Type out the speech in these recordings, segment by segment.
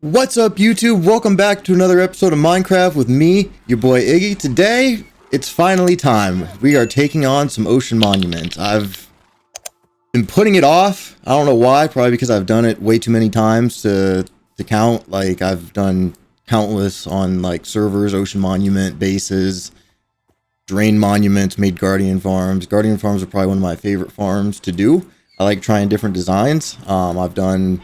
What's up, YouTube? Welcome back to another episode of Minecraft with me, your boy Iggy. Today, it's finally time. We are taking on some ocean monuments. I've been putting it off. I don't know why. Probably because I've done it way too many times to count. Like, I've done countless on, like, servers, ocean monument, bases, drain monuments, made guardian farms. Guardian farms are probably one of my favorite farms to do. I like trying different designs. I've done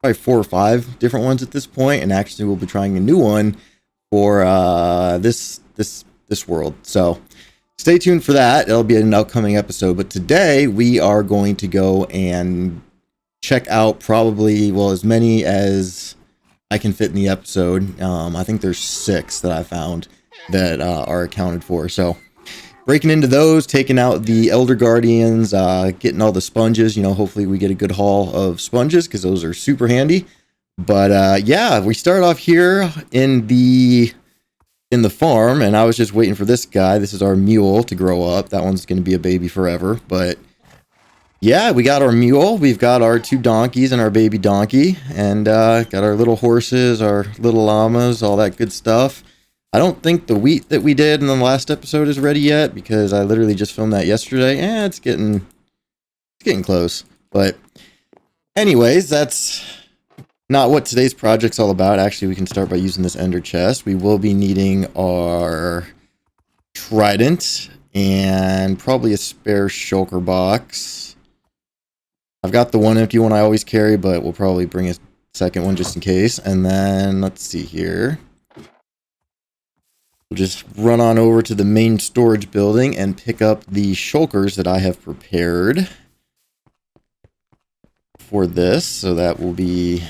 probably 4 or 5 different ones at this point, and actually we'll be trying a new one for this world. So stay tuned for that. It'll be an upcoming episode. But today we are going to go and check out probably, well, as many as I can fit in the episode. I think there's 6 that I found that are accounted for. So breaking into those, taking out the Elder Guardians, getting all the sponges. You know, hopefully we get a good haul of sponges because those are super handy. But yeah, we start off here in the farm, and I was just waiting for this guy. This is our mule to grow up. That one's going to be a baby forever. But yeah, we got our mule. We've got our 2 donkeys and our baby donkey, and got our little horses, our little llamas, all that good stuff. I don't think the wheat that we did in the last episode is ready yet because I literally just filmed that yesterday. It's getting close. But anyways, that's not what today's project's all about. Actually, we can start by using this ender chest. We will be needing our trident and probably a spare shulker box. I've got the one empty one I always carry, but we'll probably bring a second one just in case. And then let's see here. We'll just run on over to the main storage building and pick up the shulkers that I have prepared for this. So that will be,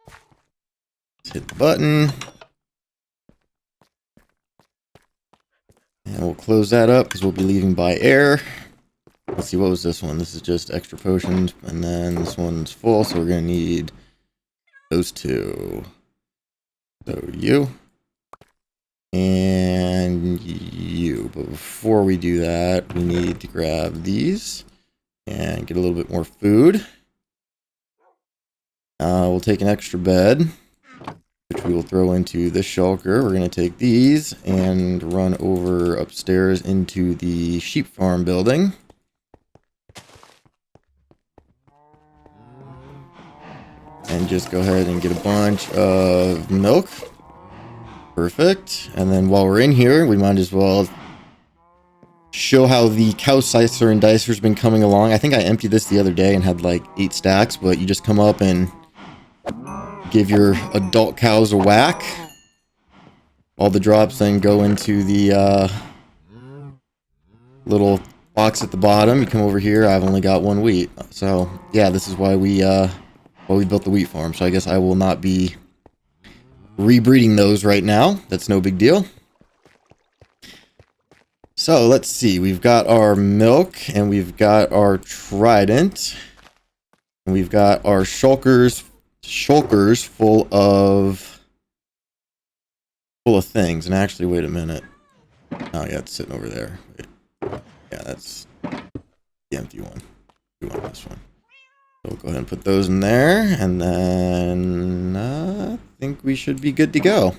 let's hit the button. And we'll close that up because we'll be leaving by air. Let's see, what was this one? This is just extra potions. And then this one's full, so we're going to need those 2. So you. And you. But before we do that, we need to grab these and get a little bit more food. We'll take an extra bed, which we will throw into this shulker. We're going to take these and run over upstairs into the sheep farm building. And just go ahead and get a bunch of milk. Perfect. And then while we're in here, we might as well show how the cow slicer and dicer's been coming along. I think I emptied this the other day and had like 8 stacks, but you just come up and give your adult cows a whack. All the drops then go into the little box at the bottom. You come over here, I've only got 1 wheat. So yeah, this is why we built the wheat farm. So I guess I will not be rebreeding those right now. That's no big deal. So let's see. We've got our milk and we've got our trident. And we've got our shulkers full of things. And actually, wait a minute. Oh yeah, it's sitting over there. Wait. Yeah, that's the empty one. We want this one. So we'll go ahead and put those in there, and then I think we should be good to go.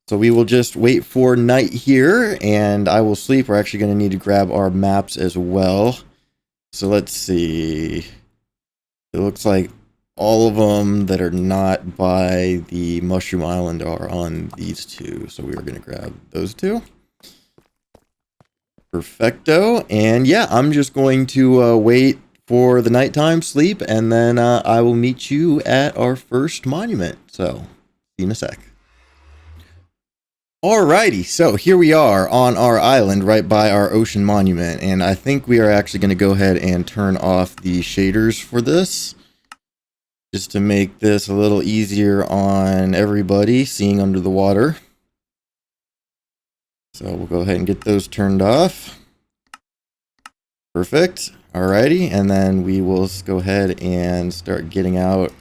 So we will just wait for night here, and I will sleep. We're actually going to need to grab our maps as well. So let's see. It looks like all of them that are not by the Mushroom Island are on these 2. So we are going to grab those 2. Perfecto. And yeah, I'm just going to wait for the nighttime sleep, and then I will meet you at our first monument. So, see you in a sec. Alrighty, so here we are on our island right by our ocean monument, and I think we are actually going to go ahead and turn off the shaders for this, just to make this a little easier on everybody seeing under the water. So we'll go ahead and get those turned off. Perfect. Alrighty, and then we will go ahead and start getting out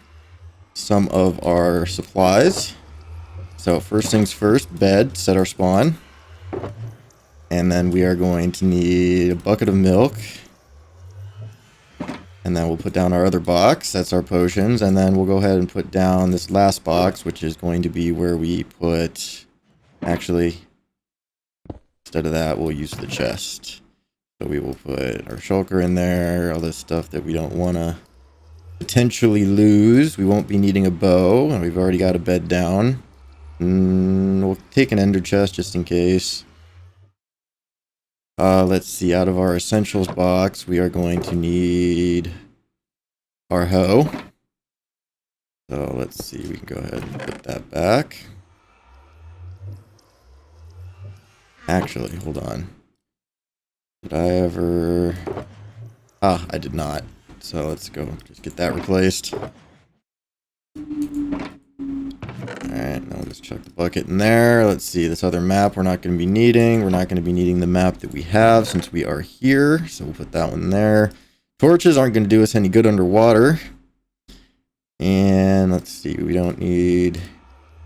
some of our supplies. So first things first, bed, set our spawn. And then we are going to need a bucket of milk. And And then we'll put down our other box. That's our potions. And then we'll go ahead and put down this last box, which is going to be where we put... Actually, instead of that, we'll use the chest. So we will put our shulker in there, all this stuff that we don't want to potentially lose. We won't be needing a bow, and we've already got a bed down. We'll take an ender chest just in case. Let's see, out of our essentials box, we are going to need our hoe. So let's see, we can go ahead and put that back. Actually, hold on. Did I ever... Ah, I did not. So let's go just get that replaced. Alright, now we'll just chuck the bucket in there. Let's see, this other map we're not going to be needing. We're not going to be needing the map that we have since we are here. So we'll put that one there. Torches aren't going to do us any good underwater. And let's see, we don't need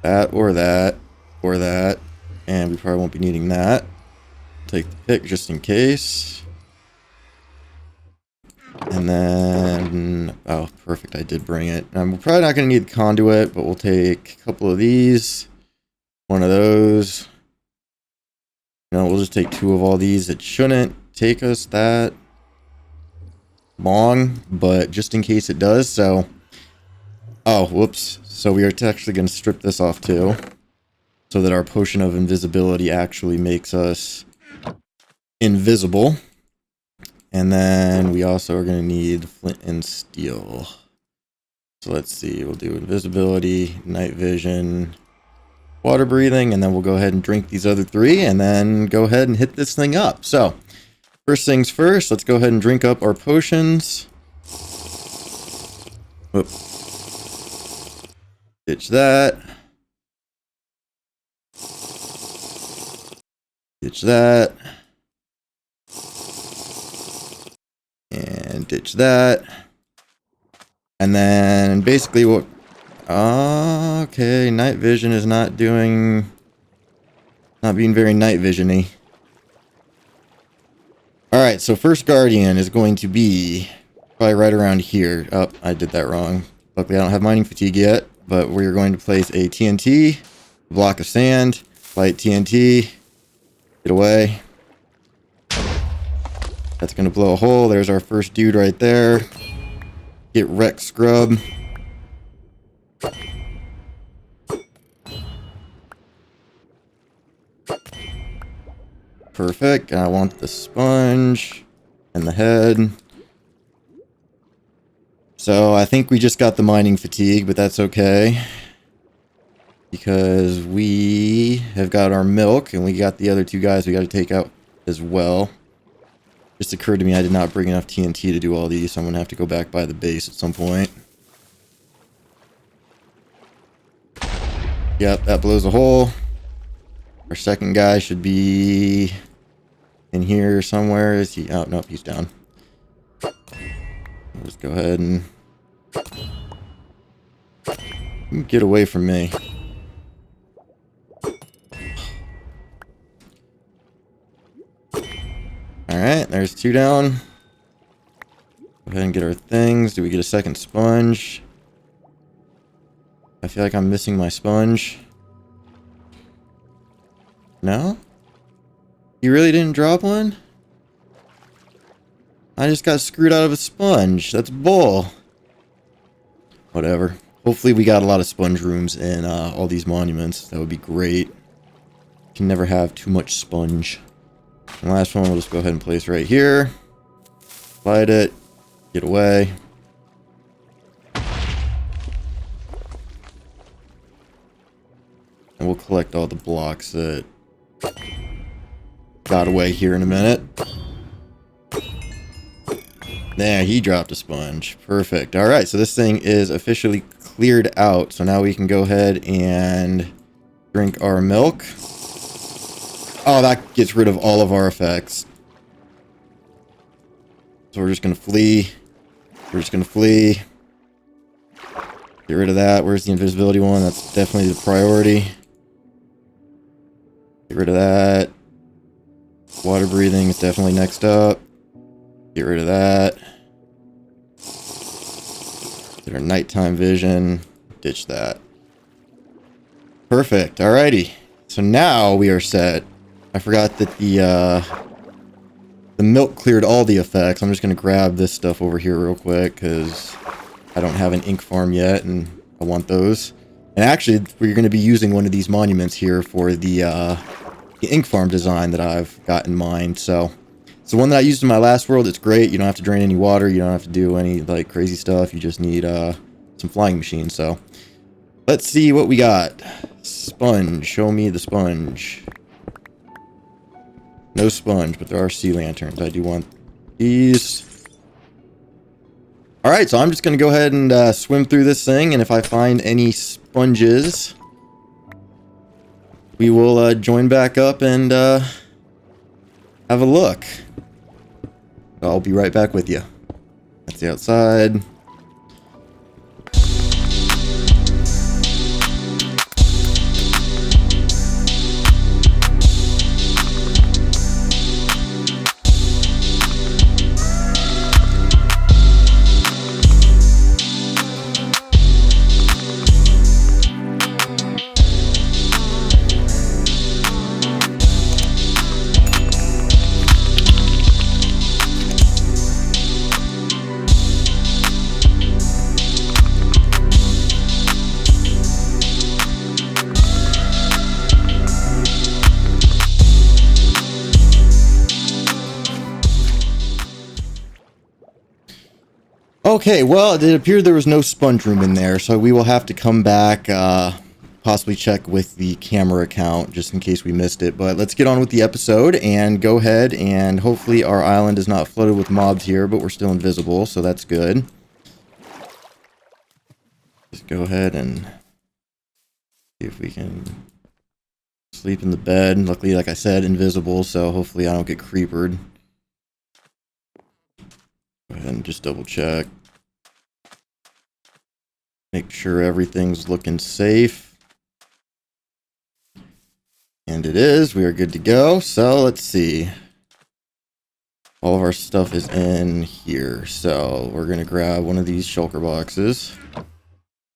that or that or that. And we probably won't be needing that. Take the pick just in case. And then, oh, perfect, I did bring it. We're probably not going to need the conduit, but we'll take a couple of these. One of those. No, we'll just take 2 of all these. It shouldn't take us that long, but just in case it does, so... Oh, whoops. So we are actually going to strip this off too. So that our potion of invisibility actually makes us invisible. And then we also are going to need flint and steel. So let's see, we'll do invisibility, night vision, water breathing, and then we'll go ahead and drink these other 3 and then go ahead and hit this thing up. So, first things first, let's go ahead and drink up our potions. Whoop. Ditch that. Ditch that. And ditch that. And then basically what... okay, night vision is not being very night vision-y. Alright, so first guardian is going to be probably right around here. Oh, I did that wrong. Luckily I don't have mining fatigue yet, but we're going to place a TNT, a block of sand, light TNT, get away. That's going to blow a hole. There's our first dude right there. Get wrecked, scrub. Perfect. And I want the sponge and the head. So I think we just got the mining fatigue, but that's okay. Because we have got our milk and we got the other 2 guys we got to take out as well. Just occurred to me I did not bring enough TNT to do all these, so I'm going to have to go back by the base at some point. Yep, that blows a hole. Our second guy should be in here somewhere. Is he? Oh, nope, he's down. Let's go ahead and get away from me. Alright, there's 2 down. Go ahead and get our things. Do we get a second sponge? I feel like I'm missing my sponge. No? You really didn't drop one? I just got screwed out of a sponge. That's bull. Whatever. Hopefully we got a lot of sponge rooms in all these monuments. That would be great. Can never have too much sponge. And the last one we'll just go ahead and place right here. Light it. Get away. And we'll collect all the blocks that got away here in a minute. There, he dropped a sponge. Perfect. Alright, so this thing is officially cleared out. So now we can go ahead and drink our milk. Oh, that gets rid of all of our effects. So we're just going to flee. We're just going to flee. Get rid of that. Where's the invisibility one? That's definitely the priority. Get rid of that. Water breathing is definitely next up. Get rid of that. Our nighttime vision. Ditch that. Perfect. Alrighty. So now we are set. I forgot that the milk cleared all the effects. I'm just going to grab this stuff over here real quick because I don't have an ink farm yet and I want those. And actually, we're going to be using one of these monuments here for the ink farm design that I've got in mind. So it's the one that I used in my last world. It's great. You don't have to drain any water. You don't have to do any like crazy stuff. You just need some flying machines. So let's see what we got. Sponge. Show me the sponge. No sponge, but there are sea lanterns. I do want these. Alright, so I'm just going to go ahead and swim through this thing, and if I find any sponges, we will join back up and have a look. I'll be right back with you. That's the outside. Okay, well, it appeared there was no sponge room in there, so we will have to come back, possibly check with the camera account, just in case we missed it. But let's get on with the episode, and go ahead, and hopefully our island is not flooded with mobs here, but we're still invisible, so that's good. Just go ahead and see if we can sleep in the bed. Luckily, like I said, invisible, so hopefully I don't get creepered. Go ahead and just double check. Make sure everything's looking safe. And it is. We are good to go. So let's see. All of our stuff is in here. So we're going to grab one of these shulker boxes.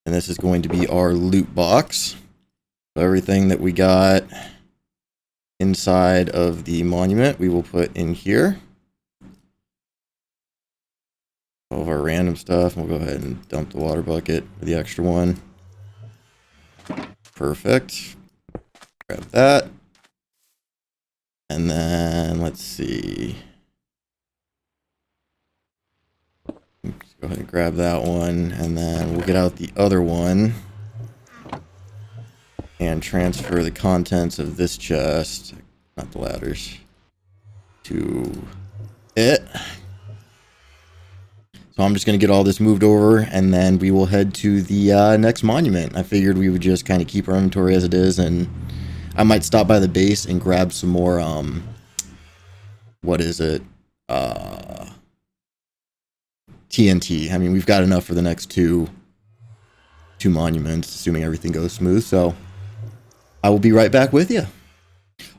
And this is going to be our loot box. So everything that we got inside of the monument, we will put in here. All of our random stuff. We'll go ahead and dump the water bucket for the extra one. Perfect. Grab that. And then let's see. Let's go ahead and grab that one. And then we'll get out the other one. And transfer the contents of this chest, not the ladders, to it. So I'm just going to get all this moved over, and then we will head to the next monument. I figured we would just kind of keep our inventory as it is, and I might stop by the base and grab some more, what is it? TNT. I mean, we've got enough for the next two monuments, assuming everything goes smooth, so I will be right back with you.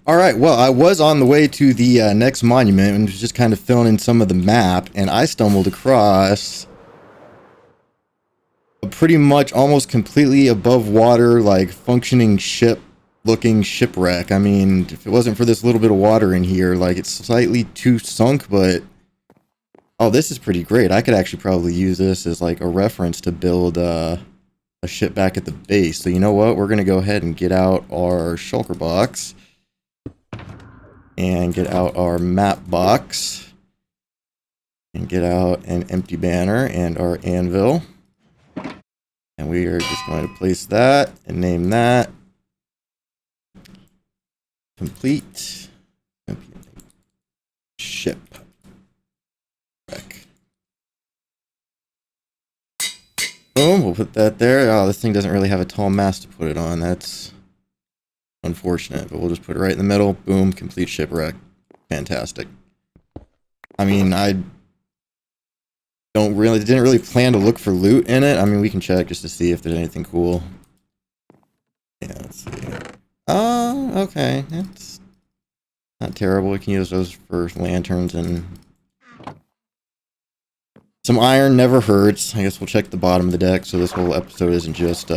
Alright, well, I was on the way to the next monument and was just kind of filling in some of the map, and I stumbled across a pretty much almost completely above water, like, functioning ship-looking shipwreck. I mean, if it wasn't for this little bit of water in here, like, it's slightly too sunk, but... Oh, this is pretty great. I could actually probably use this as, like, a reference to build a ship back at the base. So, you know what? We're going to go ahead and get out our shulker box. And get out our map box. And get out an empty banner and our anvil. And we are just going to place that and name that complete ship. Boom, we'll put that there. Oh, this thing doesn't really have a tall mast to put it on. That's unfortunate, but we'll just put it right in the middle. Boom, complete shipwreck. Fantastic. I mean, I didn't really plan to look for loot in it. I mean, we can check just to see if there's anything cool. Yeah, let's see. Oh, okay. That's not terrible. We can use those for lanterns and Some iron never hurts. I guess we'll check the bottom of the deck, so this whole episode isn't just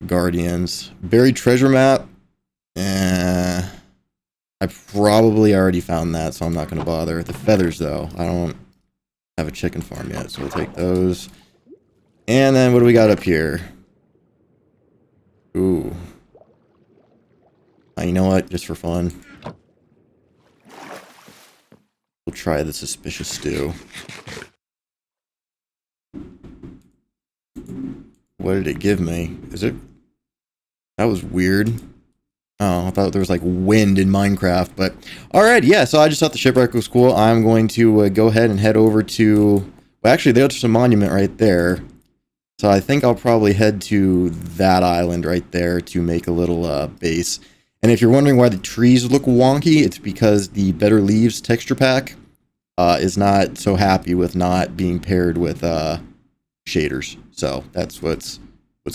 Guardians. Buried treasure map. I probably already found that, so I'm not going to bother. The feathers, though. I don't have a chicken farm yet, so we'll take those. And then what do we got up here? Ooh. You know what? Just for fun. We'll try the suspicious stew. What did it give me? Is it... That was weird. Oh, I thought there was like wind in Minecraft, but... Alright, yeah, so I just thought the shipwreck was cool. I'm going to go ahead and head over to... Well, actually, there's a monument right there. So I think I'll probably head to that island right there to make a little base. And if you're wondering why the trees look wonky, it's because the Better Leaves texture pack is not so happy with not being paired with shaders. So that's what's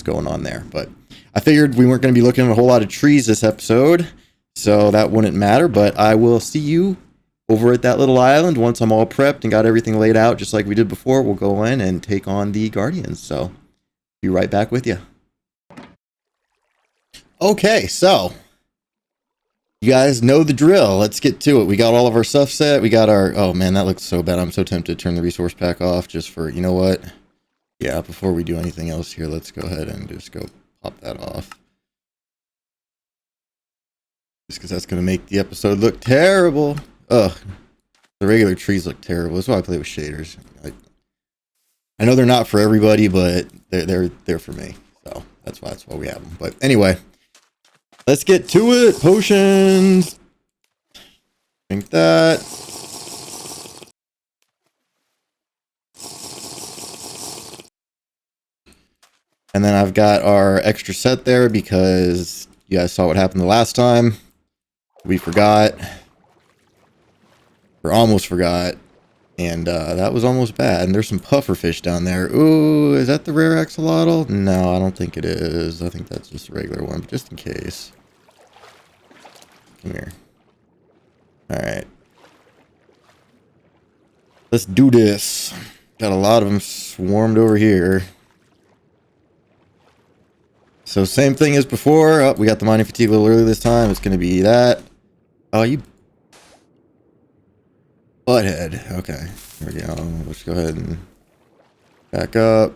going on there. But I figured we weren't going to be looking at a whole lot of trees this episode, so that wouldn't matter. But I will see you over at that little island once I'm all prepped and got everything laid out just like we did before. We'll go in and take on the Guardians. So be right back with you. Okay, so you guys know the drill. Let's get to it. We got all of our stuff set. We got our... Oh, man, that looks so bad. I'm so tempted to turn the resource pack off just for... You know what? Yeah, before we do anything else here, let's go ahead and just go pop that off. Just because that's going to make the episode look terrible. Ugh. The regular trees look terrible. That's why I play with shaders. I know they're not for everybody, but they're for me. So that's why we have them. But anyway... Let's get to it. Potions. Drink that. And then I've got our extra set there because you guys saw what happened the last time. We forgot. Or almost forgot. And that was almost bad. And there's some pufferfish down there. Ooh, is that the rare axolotl? No, I don't think it is. I think that's just a regular one, but just in case. Come here. Alright. Let's do this. Got a lot of them swarmed over here. So same thing as before. Oh, we got the mining fatigue a little early this time. It's going to be that. Oh, you... Butthead. Okay. There we go. Let's go ahead and back up.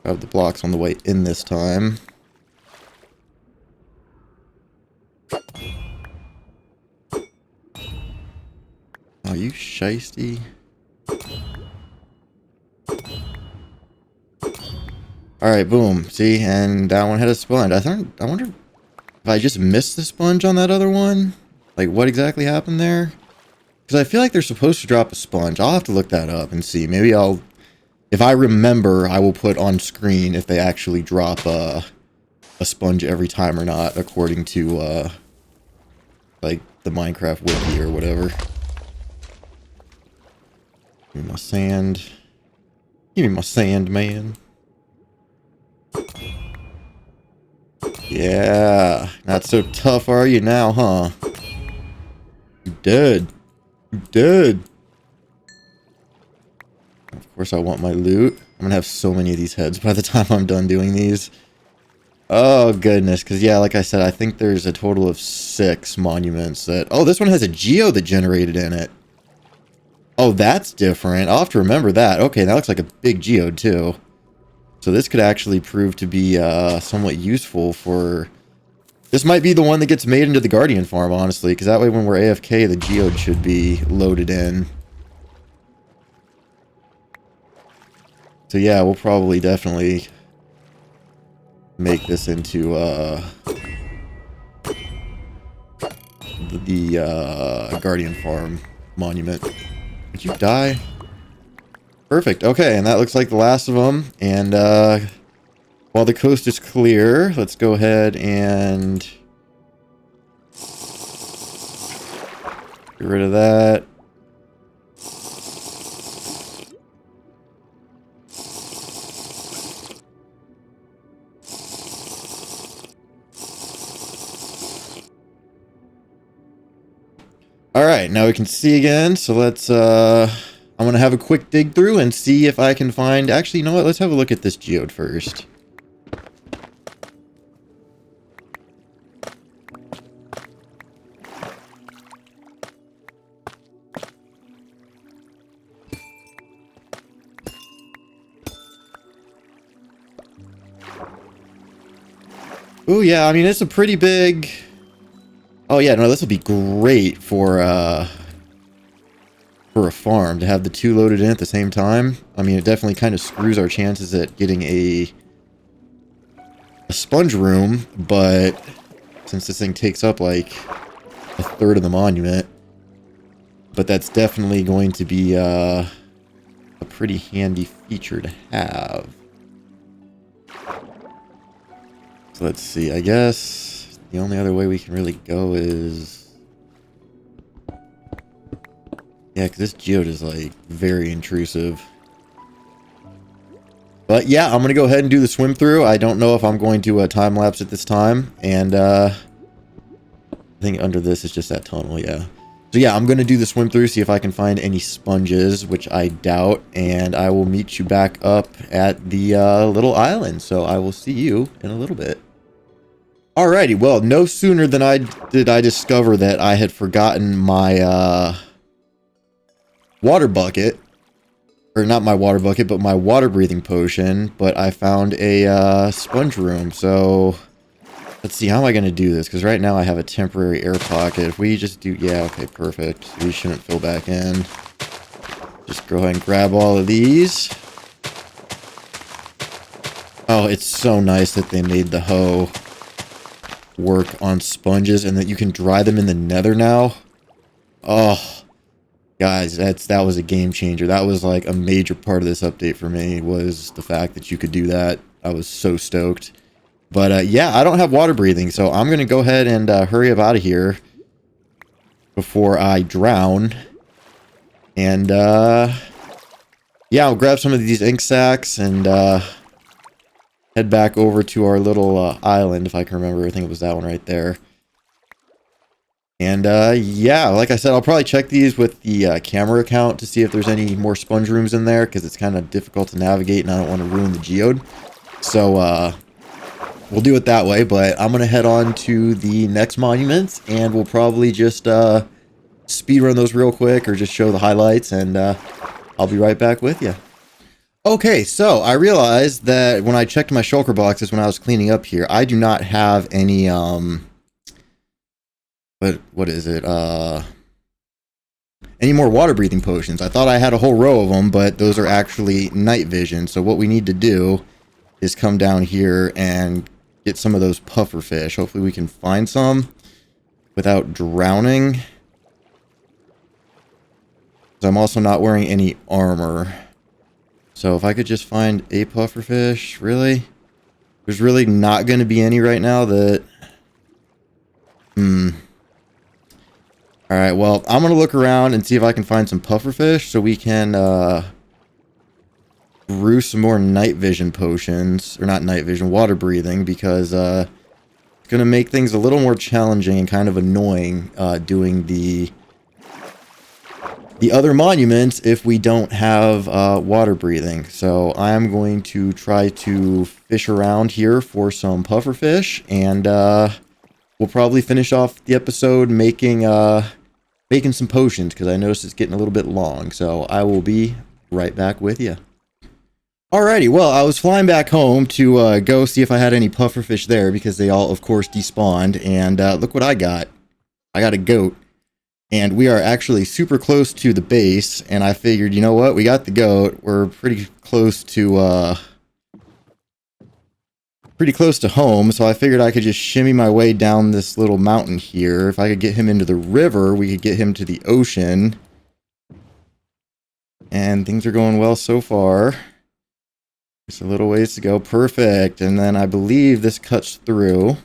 Have the blocks on the way in this time. Oh, you shiesty. Alright, boom. See, and that one had a sponge. I wonder if I just missed the sponge on that other one? Like, what exactly happened there? Because I feel like they're supposed to drop a sponge. I'll have to look that up and see. Maybe I'll... If I remember, I will put on screen if they actually drop a sponge every time or not, according to, like, the Minecraft wiki or whatever. Give me my sand. Give me my sand, man. Yeah. Not so tough, are you now, huh? You're dead. You're dead. Of course I want my loot. I'm gonna have so many of these heads by the time I'm done doing these. Oh, goodness. Because, yeah, like I said, I think there's a total of 6 monuments that... Oh, this one has a geode that generated in it. Oh, that's different. I'll have to remember that. Okay, that looks like a big geode, too. So this could actually prove to be somewhat useful for... This might be the one that gets made into the Guardian farm, honestly. Because that way when we're AFK, the geode should be loaded in. So yeah, we'll probably definitely make this into the Guardian farm monument. Did you die? Perfect. Okay, and that looks like the last of them. And while the coast is clear, let's go ahead and get rid of that. All right, now we can see again. So let's, I'm going to have a quick dig through and see if I can find, actually, you know what? Let's have a look at this geode first. Oh yeah, I mean, it's a pretty big... Oh yeah, no, this will be great for a farm, to have the two loaded in at the same time. I mean, it definitely kind of screws our chances at getting a sponge room, but since this thing takes up like a third of the monument, but that's definitely going to be a pretty handy feature to have. So let's see, I guess the only other way we can really go is... Yeah, because this geode is, like, very intrusive. But yeah, I'm going to go ahead and do the swim through. I don't know if I'm going to time-lapse at this time. And I think under this is just that tunnel, yeah. So yeah, I'm going to do the swim through, see if I can find any sponges, which I doubt. And I will meet you back up at the little island. So I will see you in a little bit. Alrighty, well, no sooner than I discover that I had forgotten my water bucket. Or not my water bucket, but my water breathing potion. But I found a sponge room. So let's see, how am I going to do this? Because right now I have a temporary air pocket. If we just do... Yeah, okay, perfect. We shouldn't fill back in. Just go ahead and grab all of these. Oh, it's so nice that they made the hoe work on sponges and that you can dry them in the nether now. Oh, guys, that was a game changer. That was like a major part of this update for me, was the fact that you could do that. I was so stoked. But yeah, I don't have water breathing, so I'm going to go ahead and hurry up out of here before I drown. And yeah, I'll grab some of these ink sacs and head back over to our little island, if I can remember. I think it was that one right there. And yeah, like I said, I'll probably check these with the camera account to see if there's any more sponge rooms in there, because it's kind of difficult to navigate and I don't want to ruin the geode. So we'll do it that way, but I'm going to head on to the next monuments, and we'll probably just speed run those real quick or just show the highlights, and I'll be right back with you. Okay, so I realized that when I checked my shulker boxes when I was cleaning up here, I do not have any, what is it, any more water breathing potions. I thought I had a whole row of them, but those are actually night vision. So what we need to do is come down here and get some of those puffer fish. Hopefully we can find some without drowning. So I'm also not wearing any armor. So if I could just find a puffer fish, really? There's really not going to be any right now that... Alright, well, I'm going to look around and see if I can find some puffer fish so we can brew some more night vision potions. Or not night vision, water breathing, because it's going to make things a little more challenging and kind of annoying doing the other monuments if we don't have water breathing. So I'm going to try to fish around here for some puffer fish, and we'll probably finish off the episode making some potions, because I noticed it's getting a little bit long. So I will be right back with you. Alrighty, well, I was flying back home to go see if I had any puffer fish there, because they all, of course, despawned, and look what I got. I got a goat. And we are actually super close to the base, and I figured, you know what, we got the goat, we're pretty close to home, so I figured I could just shimmy my way down this little mountain here. If I could get him into the river, we could get him to the ocean. And things are going well so far. Just a little ways to go. Perfect. And then I believe this cuts through.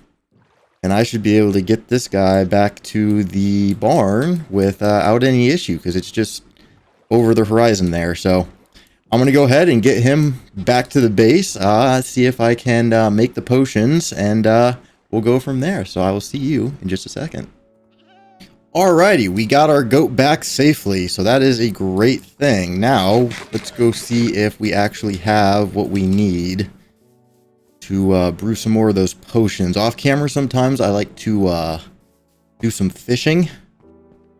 And I should be able to get this guy back to the barn without any issue, because it's just over the horizon there. So I'm going to go ahead and get him back to the base, see if I can make the potions, and we'll go from there. So I will see you in just a second. Alrighty, we got our goat back safely, so that is a great thing. Now, let's go see if we actually have what we need to brew some more of those potions. Off camera, sometimes I like to do some fishing.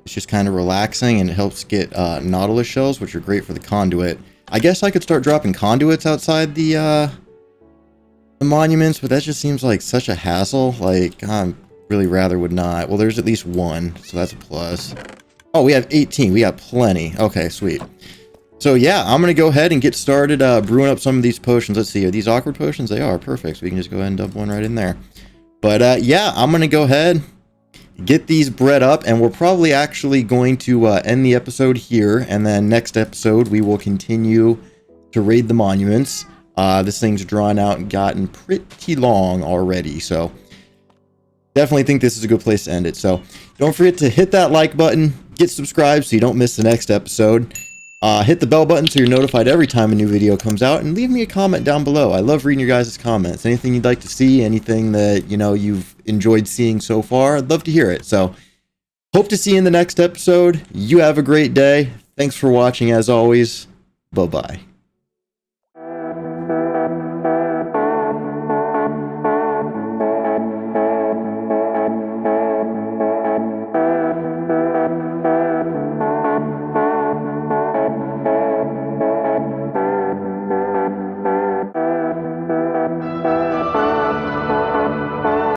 It's just kind of relaxing, and it helps get nautilus shells, which are great for the conduit. I guess I could start dropping conduits outside the monuments, but that just seems like such a hassle. Like, really rather would not. Well, there's at least one, so that's a plus. Oh, we have 18. We got plenty. Okay, sweet. So yeah, I'm gonna go ahead and get started brewing up some of these potions. Let's see, are these awkward potions? They are. Perfect. So we can just go ahead and dump one right in there. But yeah, I'm gonna go ahead, get these bred up, and we're probably actually going to end the episode here, and then next episode we will continue to raid the monuments. This thing's drawn out and gotten pretty long already, so definitely think this is a good place to end it. So don't forget to hit that like button, get subscribed so you don't miss the next episode. Hit the bell button so you're notified every time a new video comes out, and leave me a comment down below. I love reading your guys' comments. Anything you'd like to see, anything that, you know, you've enjoyed seeing so far, I'd love to hear it. So hope to see you in the next episode. You have a great day. Thanks for watching as always. Bye-bye.